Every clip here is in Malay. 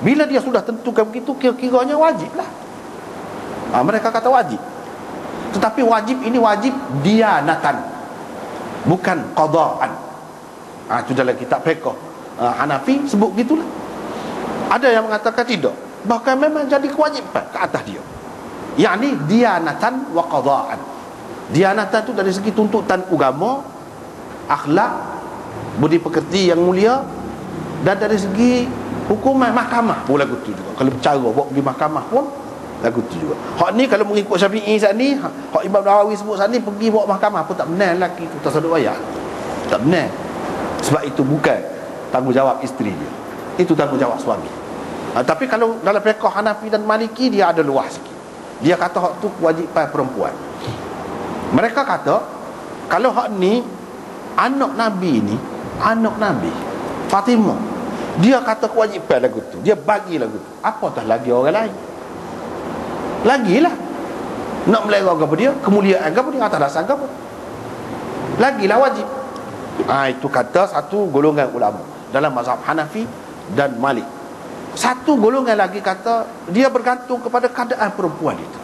Bila dia sudah tentukan begitu, kira-kiranya wajib lah. Mereka kata wajib. Tetapi wajib ini wajib dianatan, bukan qadaan. Itu dalam kitab fiqh Hanafi sebut gitulah. Ada yang mengatakan tidak, bahkan memang jadi kewajipan ke atas dia, yakni dianatan wa qadaan. Dianatan itu dari segi tuntutan agama, akhlak, budi pekerti yang mulia, dan dari segi hukuman mahkamah pun lagu tu juga. Kalau bercara bawa pergi mahkamah pun lagu tu juga. Hak ni kalau mengikut Syafi'i saat ni, hak Imam Nawawi sebut saat ni, pergi bawa mahkamah pun tak benar lelaki tu tasadduq ayat. Tak benar. Sebab itu bukan tanggungjawab isteri dia, itu tanggungjawab suami. Tapi kalau dalam fiqh Hanafi dan Maliki, dia ada luas sikit. Dia kata hak tu kewajipan perempuan. Mereka kata kalau hak ni anak Nabi ni, anak Nabi Fatimah, dia kata kewajipan lagu tu, dia bagi lagu tu, apatah lagi orang lain. Lagilah nak melera kepada dia, kemuliaan kepada dia atas dasar apa, lagilah wajib. Itu kata satu golongan ulama dalam mazhab Hanafi dan Malik. Satu golongan lagi kata dia bergantung kepada keadaan perempuan itu.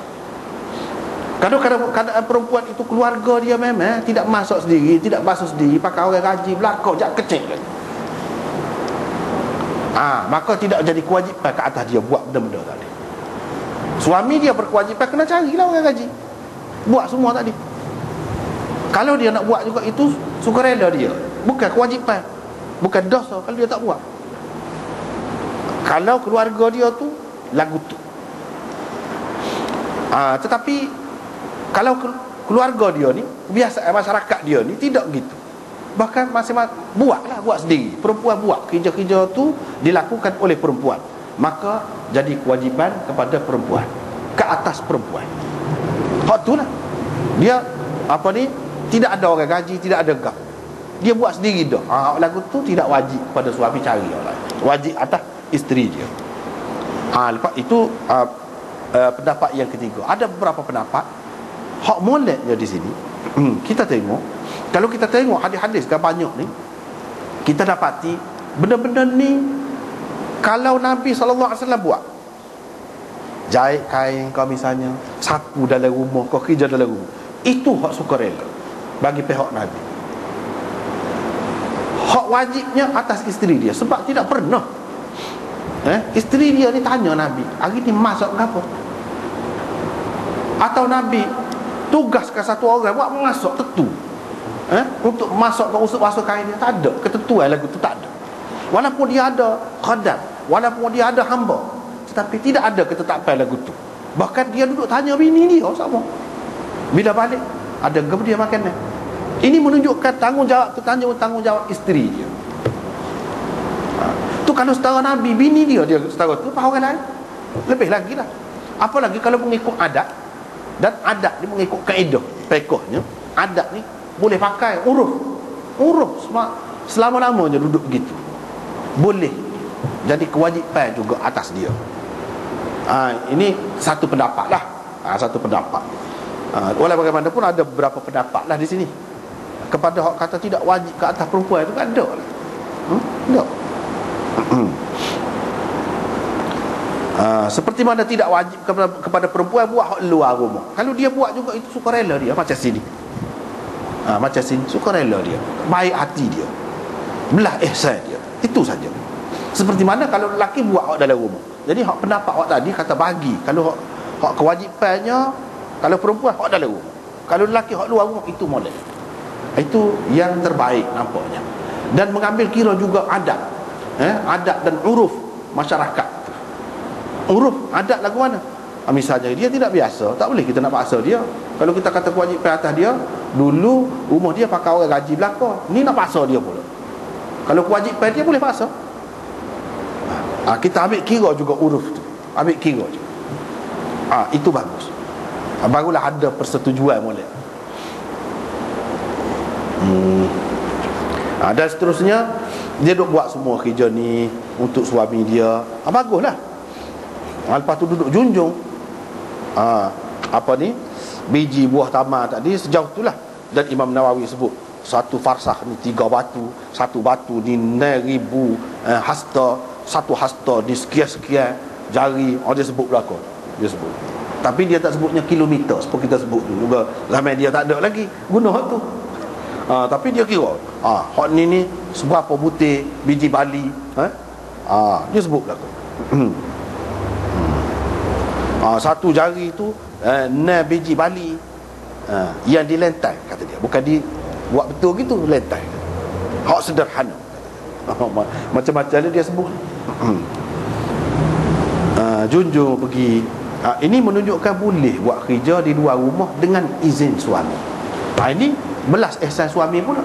Kalau keadaan perempuan itu keluarga dia memang tidak masuk sendiri, tidak basuh sendiri, pakai orang gaji belakang jak kecil lagi, maka tidak jadi kewajipan ke atas dia buat benda-benda tadi. Suami dia berkewajipan kena carilah orang gaji, buat semua tadi. Kalau dia nak buat juga itu sukarela dia, bukan kewajipan, bukan dosa kalau dia tak buat. Kalau keluarga dia tu lagu tu. Tetapi kalau keluarga dia ni, kebiasaan masyarakat dia ni tidak gitu. Bahkan masing-masing buat sendiri. Perempuan buat kerja-kerja tu dilakukan oleh perempuan, maka jadi kewajipan kepada perempuan, ke atas perempuan. Hak tu lah. Dia tidak ada orang gaji, tidak ada gap, dia buat sendiri dah. Lagu tu tidak wajib pada suami cari orang, wajib atas isteri dia. Lepas itu pendapat yang ketiga. Ada beberapa pendapat. Hak moleknya di sini, kita tengok, kalau kita tengok hadis-hadis kan banyak ni, kita dapati benda-benda ni kalau Nabi SAW buat, jahit kain kau misalnya, sapu dalam rumah kau, kerja dalam rumah, itu hak sukarela bagi pihak Nabi. Hak wajibnya atas isteri dia, sebab tidak pernah isteri dia ni tanya Nabi, hari ni masak ke apa? Atau Nabi tugaskan satu orang buat masak tentu, untuk masak ke usuk basuh kain dia, tak ada ketentuan lagu tu, tak ada. Walaupun dia ada khadam, walaupun dia ada hamba, tetapi tidak ada ketetapan lagu tu. Bahkan dia duduk tanya bini dia sama, bila balik ada ke dia makanan. Ini menunjukkan tanggungjawab tu, tanggungjawab isteri dia. Tu kalau setara Nabi, bini dia setara tu, apa orang lain lebih lagi lah. Apalagi kalau mengikut adat, dan adat ni mengikut kaedah fiqhnya, adat ni boleh pakai uruf selama-lamanya duduk begitu, boleh jadi kewajipan juga atas dia. Ini satu pendapat lah, satu pendapat. Walau bagaimanapun ada beberapa pendapat lah di sini kepada hak kata tidak wajib ke atas perempuan itu kan ada lah. Tak. Seperti mana tidak wajib kepada perempuan buat hak luar rumah. Kalau dia buat juga itu sukarela dia, macam sini. Macam sini sukarela dia, baik hati dia, belah ihsan dia, itu saja. Seperti mana kalau lelaki buat hak dalam rumah. Jadi hak pendapat hak tadi kata bagi, kalau hak kewajipannya kalau perempuan hak dalam rumah, kalau lelaki hak luar rumah, itu molek. Itu yang terbaik nampaknya. Dan mengambil kira juga adat, adat dan uruf masyarakat. Uruf adat lagu mana? Misalnya dia tidak biasa, tak boleh kita nak paksa dia. Kalau kita kata kewajipan atas dia, dulu rumah dia pakai orang gaji belakang, ni nak paksa dia pula. Kalau kewajipan dia boleh paksa. Kita ambil kira juga uruf tu, ambil kira je. Itu bagus. Barulah ada persetujuan boleh. Dan seterusnya dia duk buat semua kerja ni untuk suami dia. Baguslah. Lepas tu duduk junjung biji buah tamar tadi sejauh itulah. Dan Imam Nawawi sebut satu farsah ni 3 batu, satu batu ni 9,000 hasta, satu hasta di sekian-sekian jari, dia sebut belakang. Dia sebut. Tapi dia tak sebutnya kilometer seperti kita sebut tu. Juga ramai dia tak ada lagi guna hak tu. Tapi dia kira hak ni seberapa butir biji bali, dia sebut belakang. Satu jari tu 6 biji bali yang dilentai, kata dia. Bukan di buat betul gitu, lentai. Hak sederhana. Macam-macam dia sebut. Junjung pergi. Ini menunjukkan boleh buat kerja di luar rumah dengan izin suami. Ini belas ihsan suami pula.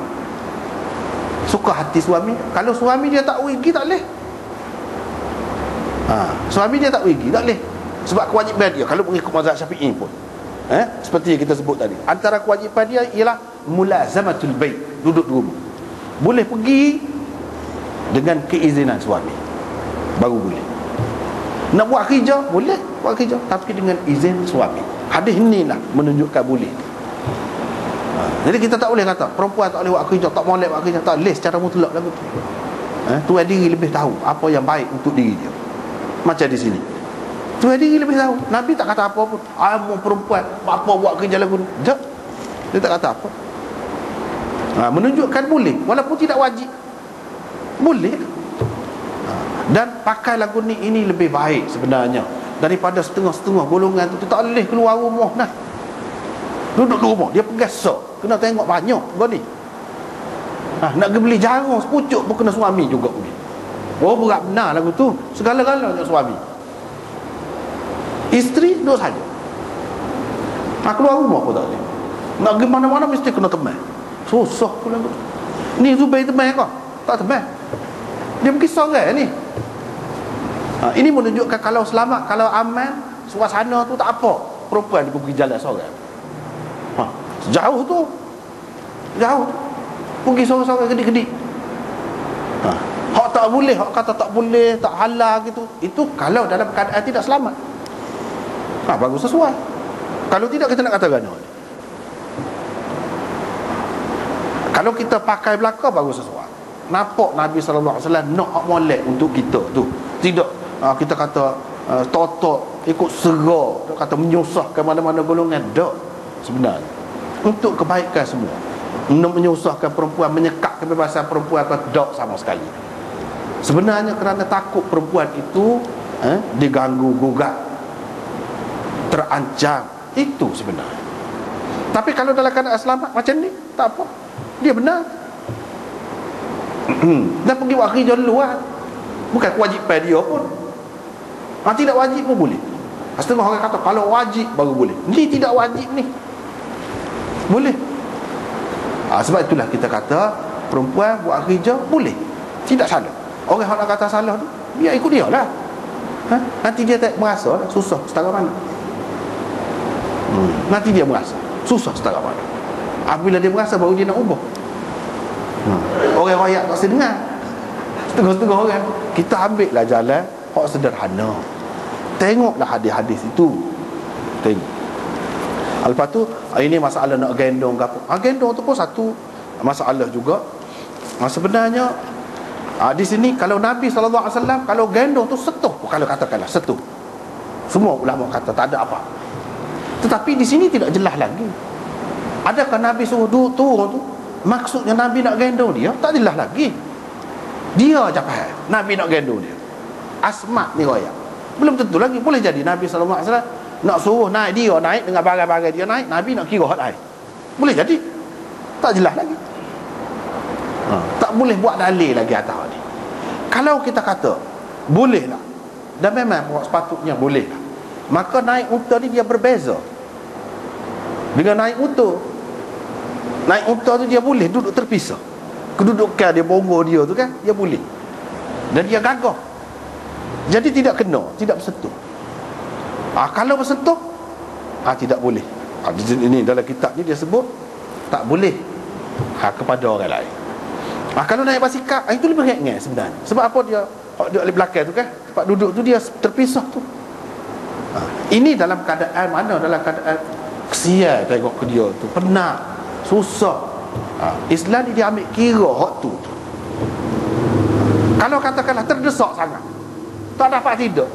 Suka hati suami. Kalau suami dia tak pergi, tak boleh. Suami dia tak pergi, tak boleh. Sebab kewajipan dia, kalau mengikut mazhab Syafi'i pun, seperti yang kita sebut tadi, antara kewajipan dia ialah mulazamatul bait, duduk di rumah. Boleh pergi dengan keizinan suami, baru boleh. Nak buat kerja, boleh buat kerja, tapi dengan izin suami. Hadis ni lah menunjukkan boleh. Jadi kita tak boleh kata perempuan tak boleh buat kerja, tak boleh buat kerja, tak boleh secara mutlak lagu tu. Tuan diri lebih tahu apa yang baik untuk diri dia. Macam di sini, tuan diri lebih tahu. Nabi tak kata apa pun. Perempuan apa buat kerja lagu ni, tak. Dia tak kata apa. Menunjukkan boleh, walaupun tidak wajib, boleh. Dan pakai lagu ni ini lebih baik sebenarnya daripada setengah-setengah golongan tu tak boleh keluar rumah nah. Duduk di rumah, dia pegasok, kena tengok banyak kau ni. Nak pergi beli jarang sepucuk pun kena suami juga pergi. Berat benar lagu tu. Segala-galanya suami. Isteri duduk saja. Keluar rumah pun tak boleh. Nak pergi mana-mana mesti kena teman. Susah pun lagu tu. Ni Zubair teman kau? Tak teman. Dia pergi sorang ni. Ini menunjukkan kalau selamat, kalau aman, suasana tu tak apa. Perempuan dia pergi jalan sorang. Jauh tu. Jauh tu. Pergi sorang-sorang kedik-kedik. Hak tak boleh, hak kata tak boleh, tak halal gitu. Itu kalau dalam keadaan tidak selamat. Bagus sesuai. Kalau tidak, kita nak kata gana. Kalau kita pakai belakang, bagus sesuai. Nampak Nabi SAW nak hak molek untuk kita tu. Tidak kita kata totok ikut sera, kata menyusahkan mana-mana golongan. Tak. Sebenarnya untuk kebaikan semua. Nak menyusahkan perempuan, menyekat kebebasan perempuan, tak sama sekali. Sebenarnya kerana takut perempuan itu diganggu gugat, terancam. Itu sebenarnya. Tapi kalau dalam keadaan selamat macam ni, tak apa. Dia benar. Dan pergi buat kerja luar, bukan kewajipan dia pun. Tidak wajib pun boleh. Setengah orang kata kalau wajib baru boleh. Ni tidak wajib ni, boleh. Sebab itulah kita kata perempuan buat kerja boleh, tidak salah. Orang yang nak kata salah tu, biar ikut dia lah. Nanti dia tak merasa lah, susah setara mana. Nanti dia merasa susah setara mana. Apabila dia merasa, baru dia nak ubah. Orang rakyat tak sedengar. Setengah-setengah orang. Kita ambil lah jalan hak sederhana. Tengoklah hadis-hadis itu. Tengok. Lepas tu ini masalah nak gendong ke apa. Gendong tu pun satu masalah juga. Sebenarnya di sini kalau Nabi SAW, kalau gendong tu setuh, kalau katakanlah setuh, semua ulama kata tak ada apa. Tetapi di sini tidak jelas lagi. Adakah Nabi suruh turun tu maksudnya Nabi nak gendong dia? Tak jelas lagi. Dia je faham Nabi nak gendong dia. Asma ni royak. Belum tentu lagi. Boleh jadi Nabi SAW nak suruh naik dia, naik dengan barang-barang dia naik, Nabi nak kira hot naik. Boleh jadi. Tak jelas lagi. Tak boleh buat dalil lagi atas ni. Kalau kita kata boleh lah, dan memang sepatutnya boleh lah, maka naik unta ni dia berbeza dengan naik unta. Naik unta tu dia boleh duduk terpisah. Kedudukan dia, bonggol dia tu kan, dia boleh. Dan dia gagah. Jadi tidak kena, tidak bersentuh. Kalau bersentuh, tidak boleh. Ini dalam kitab ni dia sebut tak boleh kepada orang lain. Kalau naik basikal, itu lebih ringan sebenarnya. Sebab apa dia di belakang tu kan, tempat duduk tu dia terpisah tu. Ini dalam keadaan mana? Dalam keadaan kesian tengok ke dia tu, penat, susah. Islam ni dia ambil kira hak tu. Kalau katakanlah terdesak sangat, tak dapat tidur.